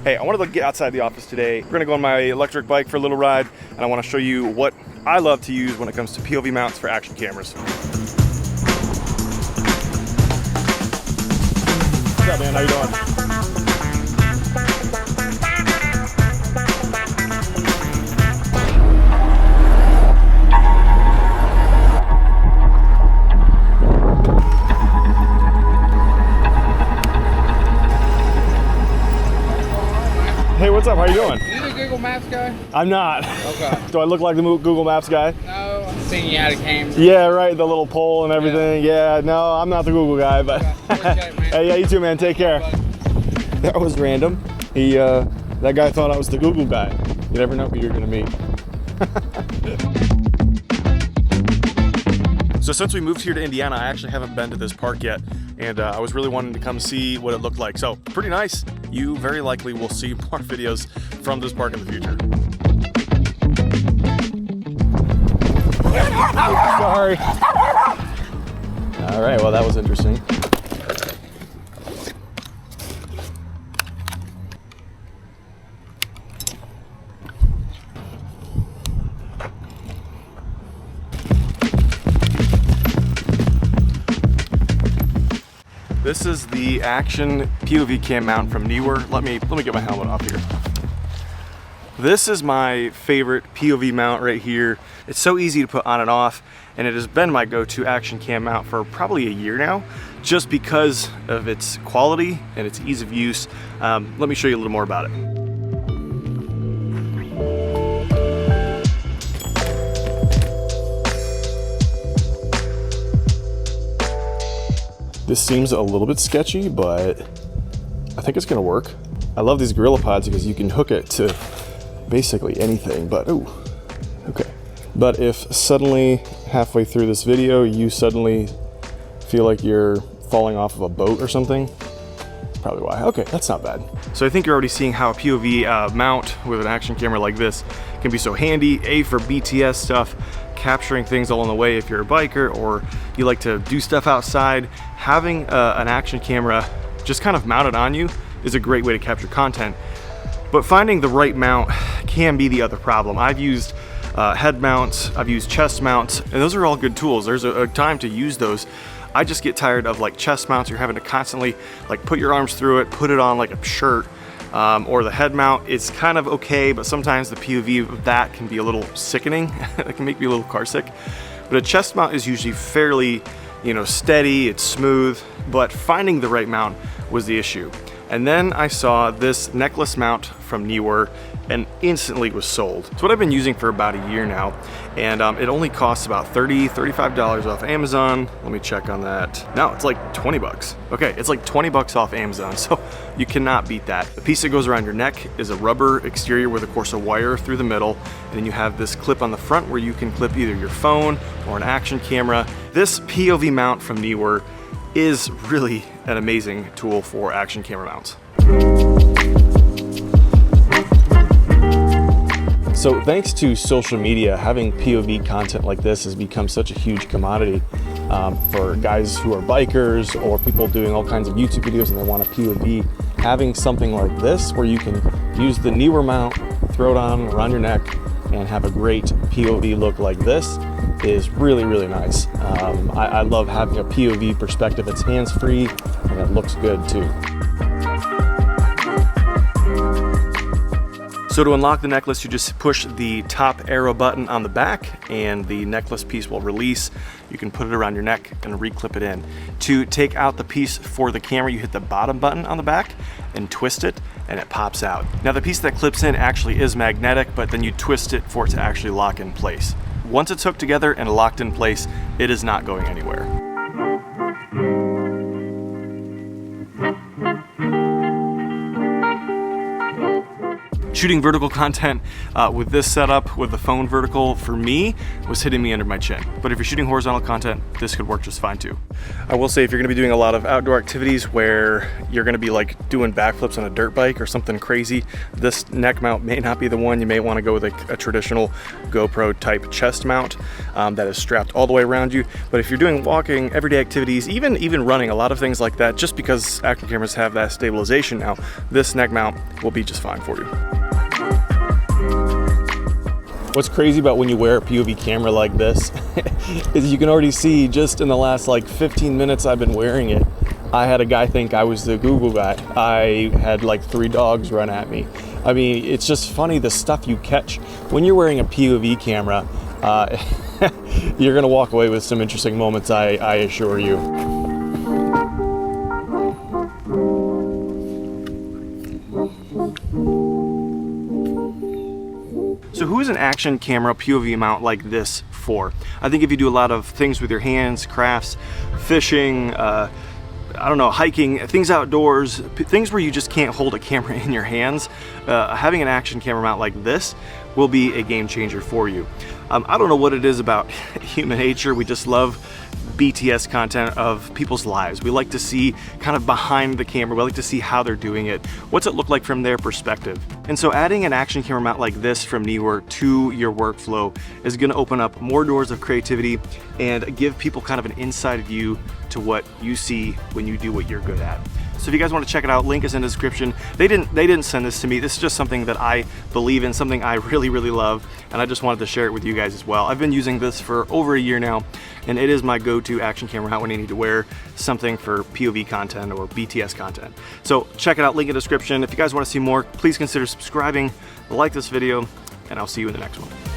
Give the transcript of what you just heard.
Hey, I wanted to get outside the office today. We're gonna go on my electric bike for a little ride, and I wanna show you what I love to use when it comes to POV mounts for action cameras. What's up, man? How you doing? Hey, what's up? How you doing? Are you the Google Maps guy? I'm not. Okay. Do I look like the Google Maps guy? No, I'm seeing you out of camera. Yeah, right. The little pole and everything. Yeah, no, I'm not the Google guy, but Okay, man. hey, yeah, you too, man. Take care. That was random. That guy thought I was the Google guy. You never know who you're gonna meet. So since we moved here to Indiana, I actually haven't been to this park yet, and I was really wanting to come see what it looked like. So pretty nice. You very likely will see more videos from this park in the future. Sorry. All right, well, that was interesting. This is the Action POV cam mount from Neewer. Let me get my helmet off here. This is my favorite POV mount right here. It's so easy to put on and off, and it has been my go-to action cam mount for probably a year now, just because of its quality and its ease of use. Let me show you a little more about it. This seems a little bit sketchy, but I think it's gonna work. I love these Gorilla Pods because you can hook it to basically anything, but ooh, okay. But if suddenly halfway through this video, you suddenly feel like you're falling off of a boat or something, that's probably why. Okay, that's not bad. So I think you're already seeing how a POV mount with an action camera like this can be so handy, A, for BTS stuff, capturing things along the way if you're a biker or you like to do stuff outside. Having an action camera just kind of mounted on you is a great way to capture content. But finding the right mount can be the other problem. I've used head mounts, I've used chest mounts, and those are all good tools. There's a time to use those. I just get tired of like chest mounts. You're having to constantly like put your arms through it, put it on like a shirt, or the head mount. It's kind of okay, but sometimes the POV of that can be a little sickening. It can make me a little car sick. But a chest mount is usually fairly, steady, it's smooth, but finding the right mount was the issue. And then I saw this necklace mount from Neewer and instantly was sold. It's what I've been using for about a year now, and it only costs about $35 off Amazon. Let me check on that. No, it's like 20 bucks. Okay, it's like 20 bucks off Amazon, so you cannot beat that. The piece that goes around your neck is a rubber exterior with, of course, a wire through the middle, and then you have this clip on the front where you can clip either your phone or an action camera. This POV mount from Neewer is really an amazing tool for action camera mounts. So thanks to social media, having POV content like this has become such a huge commodity for guys who are bikers or people doing all kinds of YouTube videos and they want a POV. Having something like this where you can use the Neewer mount, throw it on around your neck, and have a great POV look like this is really, really nice. I love having a POV perspective. It's hands-free and it looks good too. So to unlock the necklace, you just push the top arrow button on the back and the necklace piece will release. You can put it around your neck and re-clip it in. To take out the piece for the camera, you hit the bottom button on the back and twist it and it pops out. Now the piece that clips in actually is magnetic, but then you twist it for it to actually lock in place. Once it's hooked together and locked in place, it is not going anywhere. Shooting vertical content with this setup, with the phone vertical, for me, was hitting me under my chin. But if you're shooting horizontal content, this could work just fine too. I will say, if you're gonna be doing a lot of outdoor activities where you're gonna be like doing backflips on a dirt bike or something crazy, this neck mount may not be the one. You may wanna go with a traditional GoPro type chest mount that is strapped all the way around you. But if you're doing walking, everyday activities, even running, a lot of things like that, just because action cameras have that stabilization now, this neck mount will be just fine for you. What's crazy about when you wear a POV camera like this is you can already see just in the last like 15 minutes I've been wearing it, I had a guy think I was the Google guy. I had like 3 dogs run at me. I mean, it's just funny the stuff you catch when you're wearing a POV camera. You're gonna walk away with some interesting moments, I assure you. So who is an action camera POV mount like this for? I think if you do a lot of things with your hands, crafts, fishing, I don't know, hiking, things outdoors, things where you just can't hold a camera in your hands, having an action camera mount like this will be a game changer for you. I don't know what it is about human nature. We just love BTS content of people's lives. We like to see kind of behind the camera. We like to see how they're doing it. What's it look like from their perspective? And so adding an action camera mount like this from Neewer to your workflow is gonna open up more doors of creativity and give people kind of an inside view to what you see when you do what you're good at. So if you guys want to check it out, link is in the description. They didn't send this to me. This is just something that I believe in, something I really, really love, and I just wanted to share it with you guys as well. I've been using this for over a year now, and it is my go-to action camera mount when I need to wear something for POV content or BTS content. So check it out, link in the description. If you guys want to see more, please consider subscribing, like this video, and I'll see you in the next one.